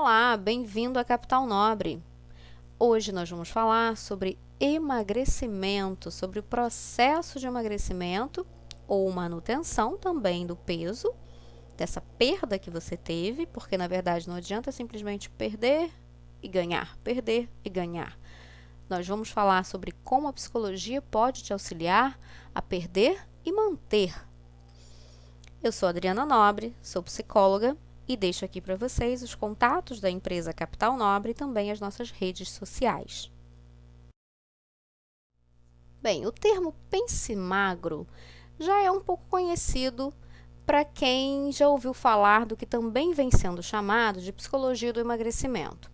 Olá, bem-vindo à Capital Nobre. Hoje nós vamos falar sobre emagrecimento, sobre o processo de emagrecimento ou manutenção também do peso, dessa perda que você teve, porque na verdade não adianta simplesmente perder e ganhar, perder e ganhar. Nós vamos falar sobre como a psicologia pode te auxiliar a perder e manter. Eu sou Adriana Nobre, sou psicóloga e deixo aqui para vocês os contatos da empresa Capital Nobre e também as nossas redes sociais. Bem, o termo pense magro já é um pouco conhecido para quem já ouviu falar do que também vem sendo chamado de psicologia do emagrecimento.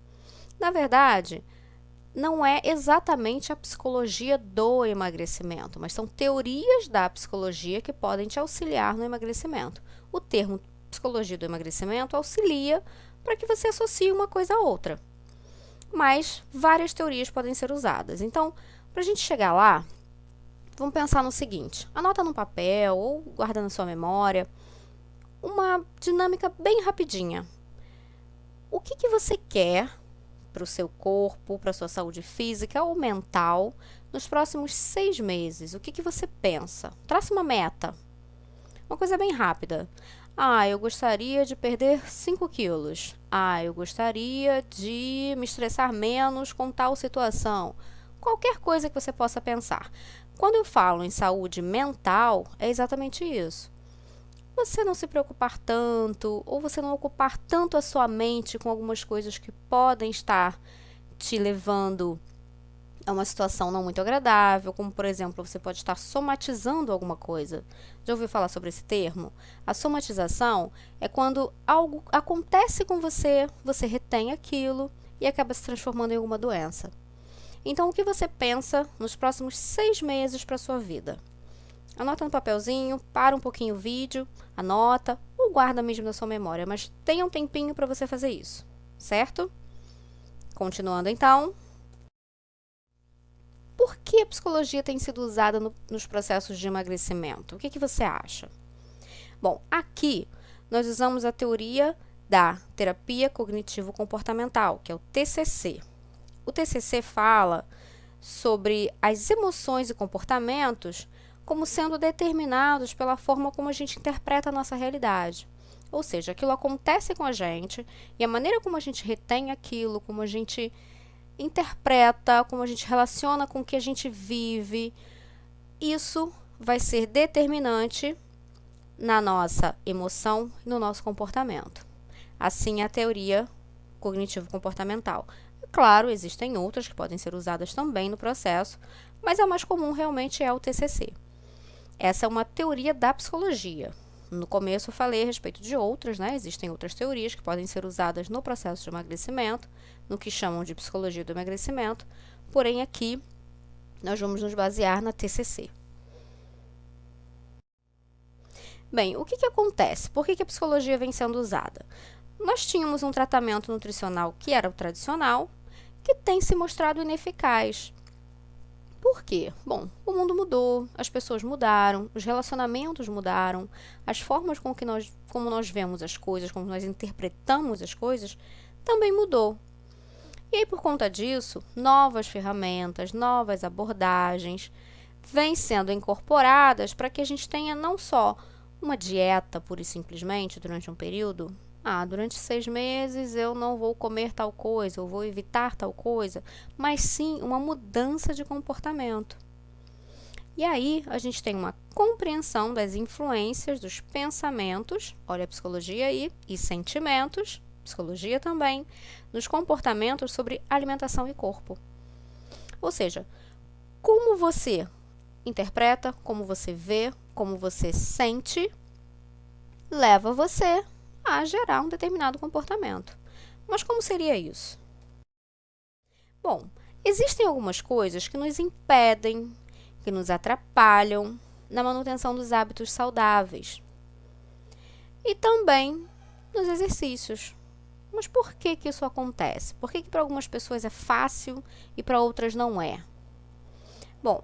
Na verdade, não é exatamente a psicologia do emagrecimento, mas são teorias da psicologia que podem te auxiliar no emagrecimento. O termo psicologia do emagrecimento auxilia para que você associe uma coisa a outra, mas várias teorias podem ser usadas. Então, para a gente chegar lá, vamos pensar no seguinte: anota num papel ou guarda na sua memória uma dinâmica bem rapidinha. O que você quer para o seu corpo, para a sua saúde física ou mental nos próximos 6 meses? O que você pensa? Traça uma meta. Uma coisa bem rápida. Eu gostaria de perder 5 quilos. Eu gostaria de me estressar menos com tal situação. Qualquer coisa que você possa pensar. Quando eu falo em saúde mental, é exatamente isso. Você não se preocupar tanto, ou você não ocupar tanto a sua mente com algumas coisas que podem estar te levando a uma situação não muito agradável, como, por exemplo, você pode estar somatizando alguma coisa. Já ouviu falar sobre esse termo? A somatização é quando algo acontece com você, você retém aquilo e acaba se transformando em alguma doença. Então, o que você pensa nos próximos 6 meses para a sua vida? Anota no papelzinho, para um pouquinho o vídeo, anota ou guarda mesmo na sua memória, mas tenha um tempinho para você fazer isso, certo? Continuando então. Por que a psicologia tem sido usada nos processos de emagrecimento? O que você acha? Bom, aqui nós usamos a teoria da terapia cognitivo-comportamental, que é o TCC. O TCC fala sobre as emoções e comportamentos como sendo determinados pela forma como a gente interpreta a nossa realidade. Ou seja, aquilo acontece com a gente e a maneira como a gente retém aquilo, como a gente interpreta, como a gente relaciona com o que a gente vive, isso vai ser determinante na nossa emoção e no nosso comportamento. Assim é a teoria cognitivo-comportamental. Claro, existem outras que podem ser usadas também no processo, mas a mais comum realmente é o TCC. Essa é uma teoria da psicologia. No começo eu falei a respeito de outras, né? Existem outras teorias que podem ser usadas no processo de emagrecimento, no que chamam de psicologia do emagrecimento, porém aqui nós vamos nos basear na TCC. Bem, o que acontece? Por que a psicologia vem sendo usada? Nós tínhamos um tratamento nutricional que era o tradicional, que tem se mostrado ineficaz. Por quê? Bom, o mundo mudou, as pessoas mudaram, os relacionamentos mudaram, as formas como nós vemos as coisas, como nós interpretamos as coisas, também mudou. E aí, por conta disso, novas ferramentas, novas abordagens vêm sendo incorporadas para que a gente tenha não só uma dieta, pura e simplesmente, durante um período. Durante 6 meses eu não vou comer tal coisa, eu vou evitar tal coisa, mas sim uma mudança de comportamento. E aí a gente tem uma compreensão das influências dos pensamentos, olha a psicologia aí, e sentimentos, psicologia também, nos comportamentos sobre alimentação e corpo. Ou seja, como você interpreta, como você vê, como você sente, leva você a gerar um determinado comportamento. Mas como seria isso? Bom, existem algumas coisas que nos impedem, que nos atrapalham na manutenção dos hábitos saudáveis. E também nos exercícios. Mas por que isso acontece? Por que para algumas pessoas é fácil e para outras não é? Bom,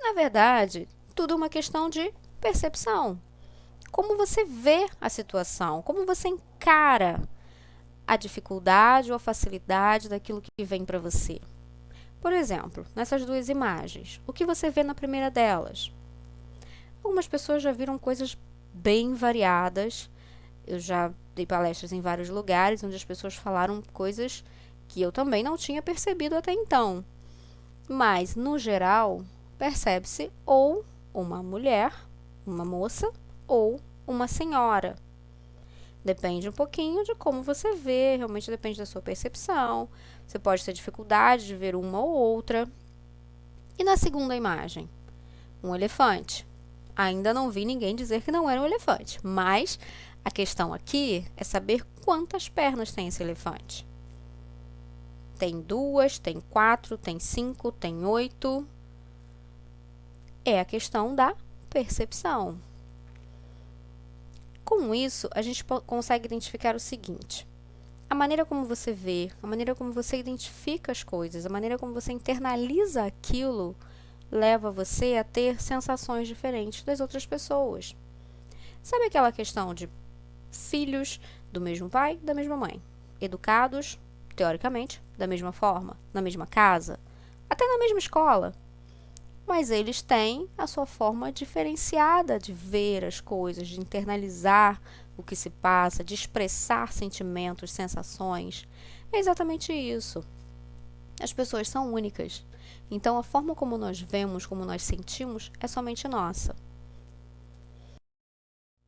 na verdade, tudo é uma questão de percepção. Como você vê a situação, como você encara a dificuldade ou a facilidade daquilo que vem para você. Por exemplo, nessas duas imagens, o que você vê na primeira delas? Algumas pessoas já viram coisas bem variadas. Eu já dei palestras em vários lugares onde as pessoas falaram coisas que eu também não tinha percebido até então. Mas, no geral, percebe-se ou uma mulher, uma moça, ou uma senhora. Depende um pouquinho de como você vê, realmente depende da sua percepção. Você pode ter dificuldade de ver uma ou outra. E na segunda imagem? Um elefante. Ainda não vi ninguém dizer que não era um elefante, mas a questão aqui é saber quantas pernas tem esse elefante. Tem 2, tem 4, tem 5, tem 8. É a questão da percepção. Com isso, a gente consegue identificar o seguinte: a maneira como você vê, a maneira como você identifica as coisas, a maneira como você internaliza aquilo, leva você a ter sensações diferentes das outras pessoas. Sabe aquela questão de filhos do mesmo pai, da mesma mãe, educados, teoricamente, da mesma forma, na mesma casa, até na mesma escola, mas eles têm a sua forma diferenciada de ver as coisas, de internalizar o que se passa, de expressar sentimentos, sensações. É exatamente isso. As pessoas são únicas, então a forma como nós vemos, como nós sentimos, é somente nossa.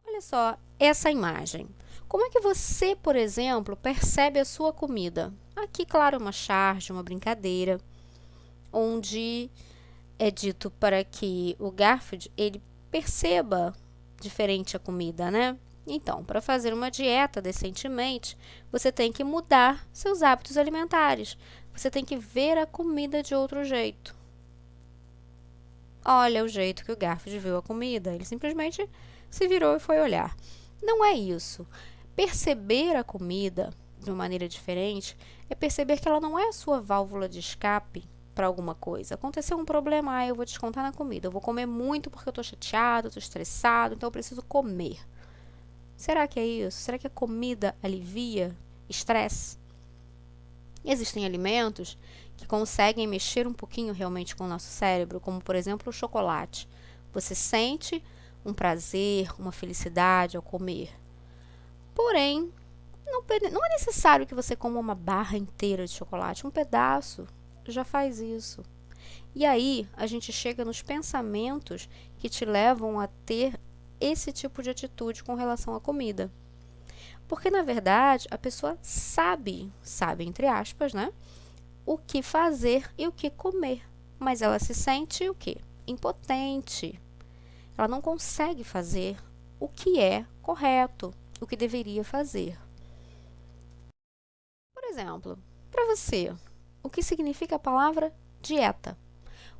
Olha só essa imagem. Como é que você, por exemplo, percebe a sua comida? Aqui, claro, uma charge, uma brincadeira, onde é dito para que o Garfield ele perceba diferente a comida, né? Então, para fazer uma dieta decentemente, você tem que mudar seus hábitos alimentares. Você tem que ver a comida de outro jeito. Olha o jeito que o Garfield viu a comida. Ele simplesmente se virou e foi olhar. Não é isso. Perceber a comida de uma maneira diferente é perceber que ela não é a sua válvula de escape para alguma coisa. Aconteceu um problema, eu vou descontar na comida. Eu vou comer muito porque eu estou chateado, estou estressado, então eu preciso comer. Será que é isso? Será que a comida alivia estresse? Existem alimentos que conseguem mexer um pouquinho realmente com o nosso cérebro, como por exemplo o chocolate. Você sente um prazer, uma felicidade ao comer. Porém, não é necessário que você coma uma barra inteira de chocolate, um pedaço já faz isso. E aí, a gente chega nos pensamentos que te levam a ter esse tipo de atitude com relação à comida. Porque, na verdade, a pessoa sabe entre aspas, né? O que fazer e o que comer. Mas ela se sente o quê? Impotente. Ela não consegue fazer o que é correto, o que deveria fazer. Por exemplo, para você, o que significa a palavra dieta?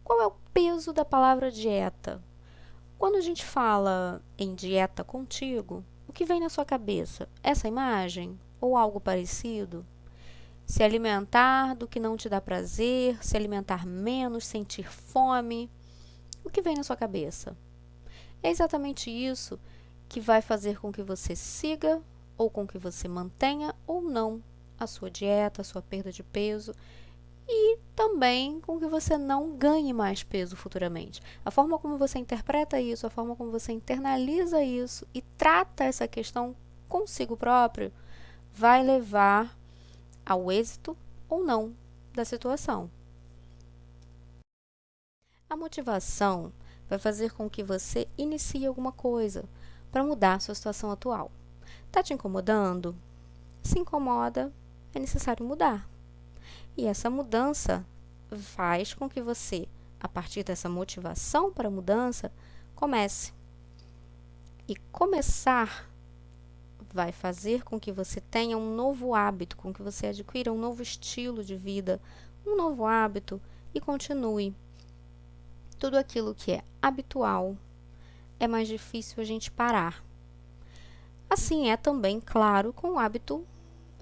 Qual é o peso da palavra dieta? Quando a gente fala em dieta contigo, o que vem na sua cabeça? Essa imagem ou algo parecido? Se alimentar do que não te dá prazer, se alimentar menos, sentir fome. O que vem na sua cabeça? É exatamente isso que vai fazer com que você siga ou com que você mantenha ou não a sua dieta, a sua perda de peso e também com que você não ganhe mais peso futuramente. A forma como você interpreta isso, a forma como você internaliza isso e trata essa questão consigo próprio vai levar ao êxito ou não da situação. A motivação vai fazer com que você inicie alguma coisa para mudar a sua situação atual. Está te incomodando? Se incomoda, é necessário mudar. E essa mudança faz com que você, a partir dessa motivação para a mudança, comece. E começar vai fazer com que você tenha um novo hábito, com que você adquira um novo estilo de vida, um novo hábito e continue. Tudo aquilo que é habitual é mais difícil a gente parar. Assim é também, claro, com o hábito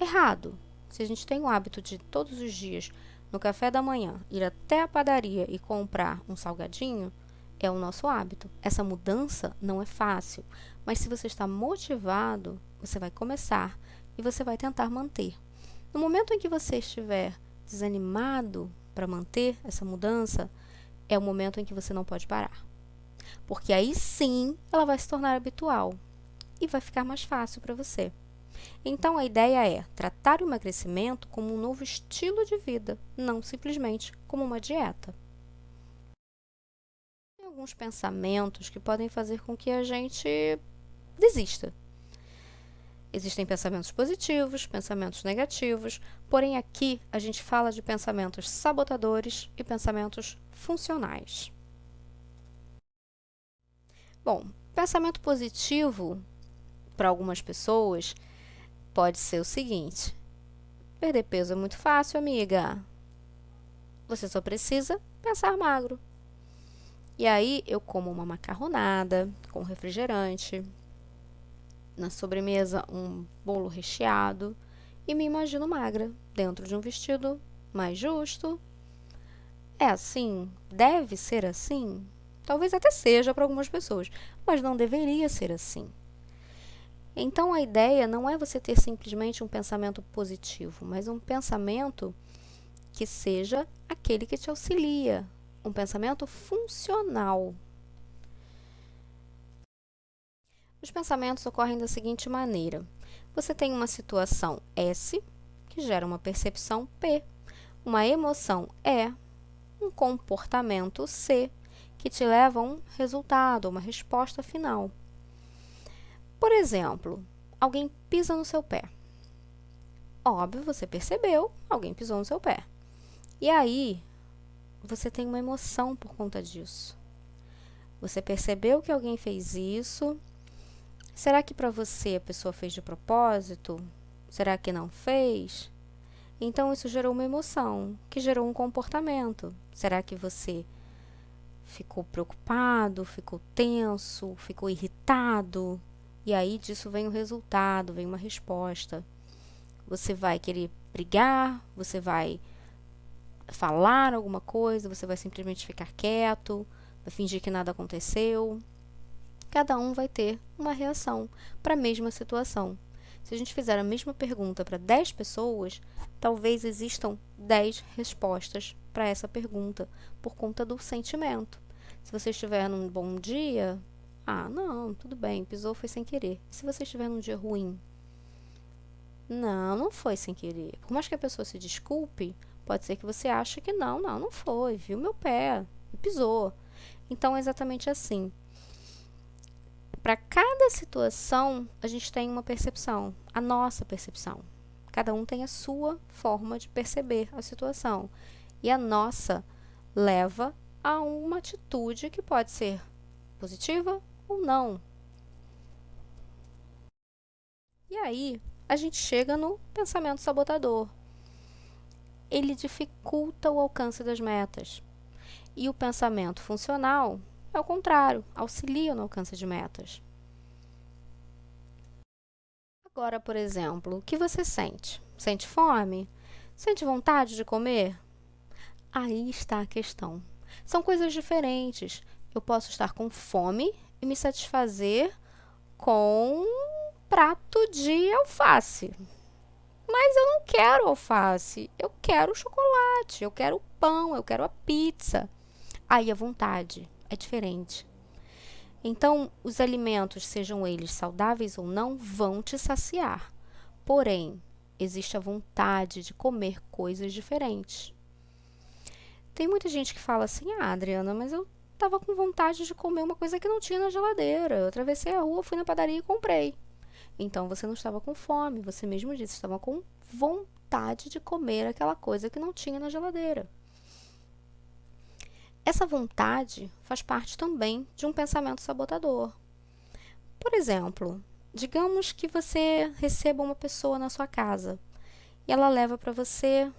errado. Se a gente tem o hábito de todos os dias, no café da manhã, ir até a padaria e comprar um salgadinho, é o nosso hábito. Essa mudança não é fácil, mas se você está motivado, você vai começar e você vai tentar manter. No momento em que você estiver desanimado para manter essa mudança, é o momento em que você não pode parar. Porque aí sim ela vai se tornar habitual e vai ficar mais fácil para você. Então a ideia é tratar o emagrecimento como um novo estilo de vida, não simplesmente como uma dieta. Tem alguns pensamentos que podem fazer com que a gente desista. Existem pensamentos positivos, pensamentos negativos, porém aqui a gente fala de pensamentos sabotadores e pensamentos funcionais. Bom, pensamento positivo para algumas pessoas pode ser o seguinte: perder peso é muito fácil, amiga. Você só precisa pensar magro. E aí eu como uma macarronada com refrigerante, na sobremesa um bolo recheado e me imagino magra, dentro de um vestido mais justo. É assim? Deve ser assim? Talvez até seja para algumas pessoas, mas não deveria ser assim. Então a ideia não é você ter simplesmente um pensamento positivo, mas um pensamento que seja aquele que te auxilia, um pensamento funcional. Os pensamentos ocorrem da seguinte maneira: você tem uma situação S, que gera uma percepção P, uma emoção E, um comportamento C, que te leva a um resultado, uma resposta final. Por exemplo, alguém pisa no seu pé. Óbvio, você percebeu, alguém pisou no seu pé. E aí, você tem uma emoção por conta disso. Você percebeu que alguém fez isso. Será que para você a pessoa fez de propósito? Será que não fez? Então, isso gerou uma emoção, que gerou um comportamento. Será que você ficou preocupado, ficou tenso, ficou irritado? E aí disso vem o resultado, vem uma resposta. Você vai querer brigar, você vai falar alguma coisa, você vai simplesmente ficar quieto, vai fingir que nada aconteceu. Cada um vai ter uma reação para a mesma situação. Se a gente fizer a mesma pergunta para 10 pessoas, talvez existam 10 respostas para essa pergunta, por conta do sentimento. Se você estiver num bom dia, não, tudo bem, pisou, foi sem querer. Se você estiver num dia ruim, não foi sem querer. Por mais que a pessoa se desculpe, pode ser que você ache que não foi, viu meu pé e pisou. Então é exatamente assim. Para cada situação, a gente tem uma percepção, a nossa percepção. Cada um tem a sua forma de perceber a situação. E a nossa leva a uma atitude que pode ser positiva ou não. E aí, a gente chega no pensamento sabotador. Ele dificulta o alcance das metas. E o pensamento funcional é o contrário, auxilia no alcance de metas. Agora, por exemplo, o que você sente? Sente fome? Sente vontade de comer? Aí está a questão. São coisas diferentes. Eu posso estar com fome e me satisfazer com um prato de alface. Mas eu não quero alface, eu quero chocolate, eu quero pão, eu quero a pizza. Aí a vontade é diferente. Então, os alimentos, sejam eles saudáveis ou não, vão te saciar. Porém, existe a vontade de comer coisas diferentes. Tem muita gente que fala assim: Adriana, mas eu estava com vontade de comer uma coisa que não tinha na geladeira. Eu atravessei a rua, fui na padaria e comprei. Então, você não estava com fome, você mesmo disse, estava com vontade de comer aquela coisa que não tinha na geladeira. Essa vontade faz parte também de um pensamento sabotador. Por exemplo, digamos que você receba uma pessoa na sua casa e ela leva para você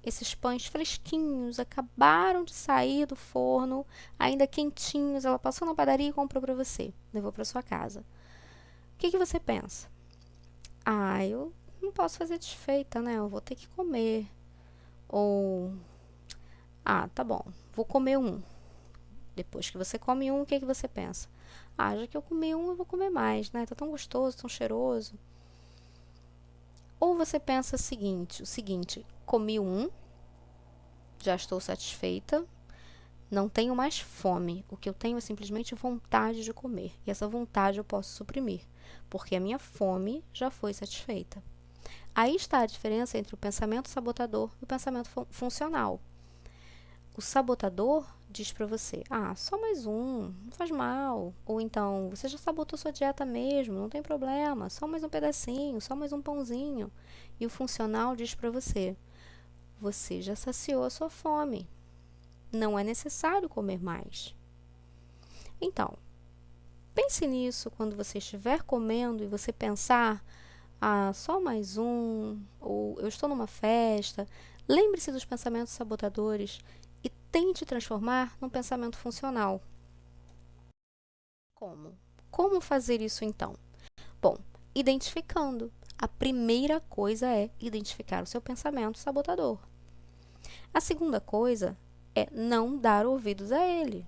esses pães fresquinhos, acabaram de sair do forno, ainda quentinhos, ela passou na padaria e comprou para você, levou para sua casa. O que você pensa? Eu não posso fazer desfeita, né? Eu vou ter que comer. Ou, tá bom, vou comer um. Depois que você come um, o que você pensa? Já que eu comi um, eu vou comer mais, né? Tá tão gostoso, tão cheiroso. Ou você pensa o seguinte, comi um, já estou satisfeita, não tenho mais fome, o que eu tenho é simplesmente vontade de comer, e essa vontade eu posso suprimir, porque a minha fome já foi satisfeita. Aí está a diferença entre o pensamento sabotador e o pensamento funcional. O sabotador diz para você, só mais um, não faz mal. Ou então, você já sabotou sua dieta mesmo, não tem problema, só mais um pedacinho, só mais um pãozinho. E o funcional diz para você, você já saciou a sua fome, não é necessário comer mais. Então, pense nisso quando você estiver comendo e você pensar, só mais um, ou eu estou numa festa. Lembre-se dos pensamentos sabotadores e tente transformar num pensamento funcional. Como? Como fazer isso então? Bom, identificando. A primeira coisa é identificar o seu pensamento sabotador. A segunda coisa é não dar ouvidos a ele.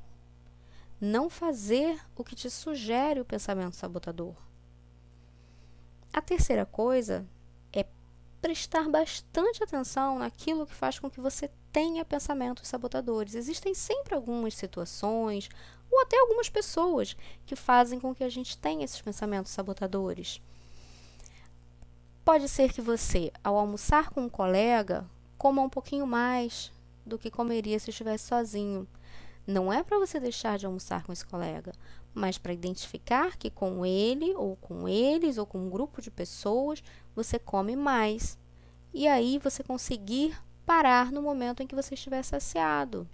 Não fazer o que te sugere o pensamento sabotador. A terceira coisa é prestar bastante atenção naquilo que faz com que você tenha pensamentos sabotadores. Existem sempre algumas situações ou até algumas pessoas que fazem com que a gente tenha esses pensamentos sabotadores. Pode ser que você, ao almoçar com um colega, coma um pouquinho mais do que comeria se estivesse sozinho. Não é para você deixar de almoçar com esse colega, mas para identificar que com ele, ou com eles, ou com um grupo de pessoas, você come mais. E aí você conseguir parar no momento em que você estiver saciado.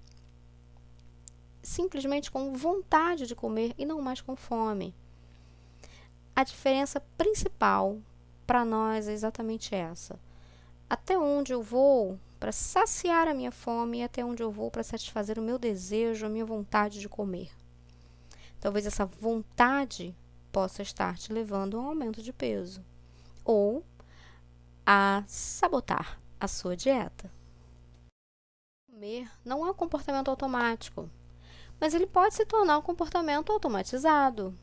Simplesmente com vontade de comer e não mais com fome. A diferença principal para nós é exatamente essa. Até onde eu vou para saciar a minha fome e até onde eu vou para satisfazer o meu desejo, a minha vontade de comer. Talvez essa vontade possa estar te levando a um aumento de peso ou a sabotar a sua dieta. Comer não é um comportamento automático, mas ele pode se tornar um comportamento automatizado.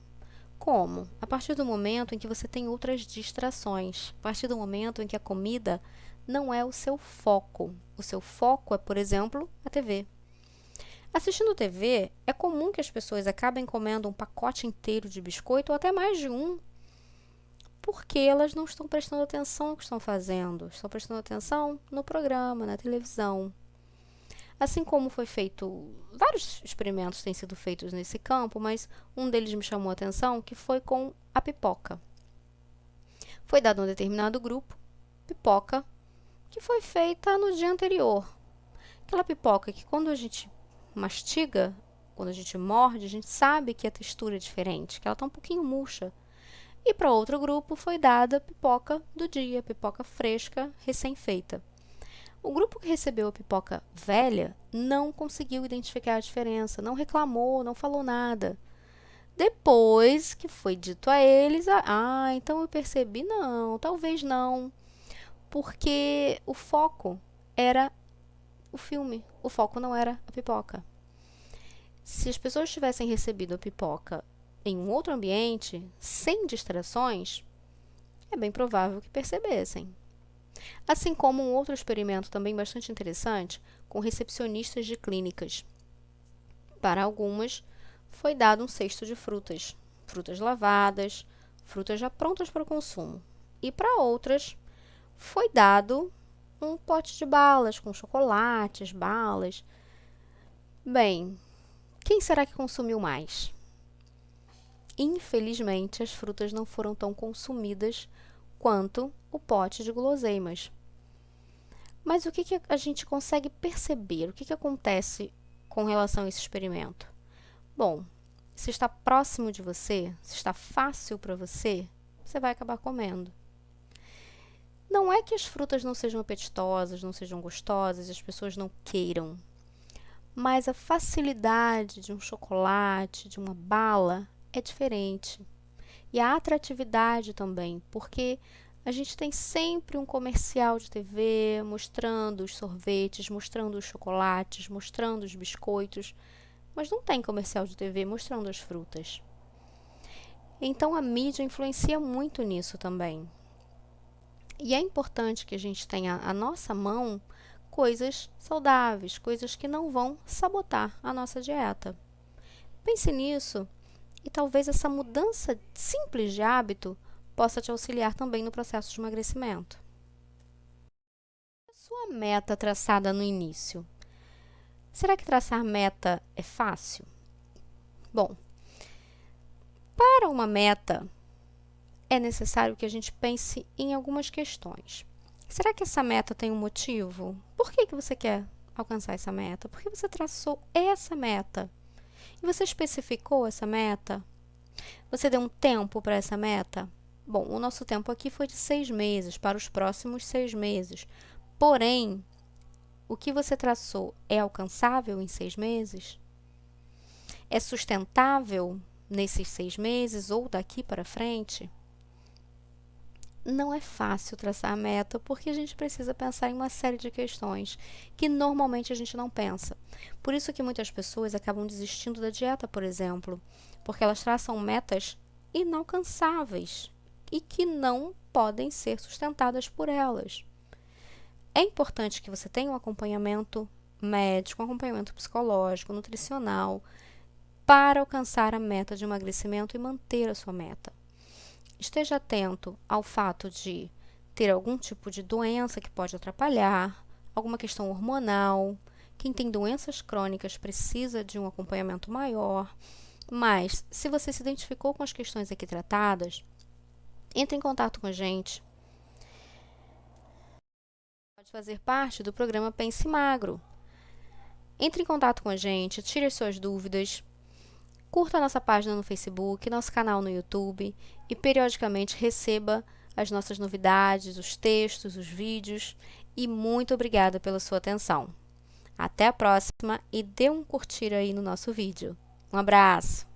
Como? A partir do momento em que você tem outras distrações, a partir do momento em que a comida não é o seu foco. O seu foco é, por exemplo, a TV. Assistindo TV, é comum que as pessoas acabem comendo um pacote inteiro de biscoito ou até mais de um, porque elas não estão prestando atenção no que estão fazendo, estão prestando atenção no programa, na televisão. Assim como foi feito, vários experimentos têm sido feitos nesse campo, mas um deles me chamou a atenção, que foi com a pipoca. Foi dado a um determinado grupo pipoca que foi feita no dia anterior. Aquela pipoca que quando a gente mastiga, quando a gente morde, a gente sabe que a textura é diferente, que ela está um pouquinho murcha. E para outro grupo foi dada a pipoca do dia, pipoca fresca, recém-feita. O grupo que recebeu a pipoca velha não conseguiu identificar a diferença, não reclamou, não falou nada. Depois que foi dito a eles, então eu percebi, não, talvez não, porque o foco era o filme, o foco não era a pipoca. Se as pessoas tivessem recebido a pipoca em um outro ambiente, sem distrações, é bem provável que percebessem. Assim como um outro experimento também bastante interessante com recepcionistas de clínicas. Para algumas, foi dado um cesto de frutas, frutas lavadas, frutas já prontas para o consumo. E para outras, foi dado um pote de balas com chocolates, balas. Bem, quem será que consumiu mais? Infelizmente, as frutas não foram tão consumidas quanto o pote de guloseimas. Mas o que a gente consegue perceber? O que acontece com relação a esse experimento? Bom, se está próximo de você, se está fácil para você, você vai acabar comendo. Não é que as frutas não sejam apetitosas, não sejam gostosas, as pessoas não queiram. Mas a facilidade de um chocolate, de uma bala, é diferente. E a atratividade também, porque a gente tem sempre um comercial de TV mostrando os sorvetes, mostrando os chocolates, mostrando os biscoitos, mas não tem comercial de TV mostrando as frutas. Então a mídia influencia muito nisso também. E é importante que a gente tenha à nossa mão coisas saudáveis, coisas que não vão sabotar a nossa dieta. Pense nisso e talvez essa mudança simples de hábito possa te auxiliar também no processo de emagrecimento. A sua meta traçada no início. Será que traçar meta é fácil? Bom, para uma meta, é necessário que a gente pense em algumas questões. Será que essa meta tem um motivo? Por que você quer alcançar essa meta? Por que você traçou essa meta? E você especificou essa meta? Você deu um tempo para essa meta? Bom, o nosso tempo aqui foi de 6 meses, para os próximos 6 meses. Porém, o que você traçou é alcançável em 6 meses? É sustentável nesses 6 meses ou daqui para frente? Não é fácil traçar a meta porque a gente precisa pensar em uma série de questões que normalmente a gente não pensa. Por isso que muitas pessoas acabam desistindo da dieta, por exemplo, porque elas traçam metas inalcançáveis e que não podem ser sustentadas por elas. É importante que você tenha um acompanhamento médico, um acompanhamento psicológico, nutricional, para alcançar a meta de emagrecimento e manter a sua meta. Esteja atento ao fato de ter algum tipo de doença que pode atrapalhar, alguma questão hormonal. Quem tem doenças crônicas precisa de um acompanhamento maior. Mas, se você se identificou com as questões aqui tratadas, entre em contato com a gente. Pode fazer parte do programa Pense Magro. Entre em contato com a gente, tire as suas dúvidas. Curta a nossa página no Facebook, nosso canal no YouTube e periodicamente receba as nossas novidades, os textos, os vídeos. E muito obrigada pela sua atenção. Até a próxima e dê um curtir aí no nosso vídeo. Um abraço!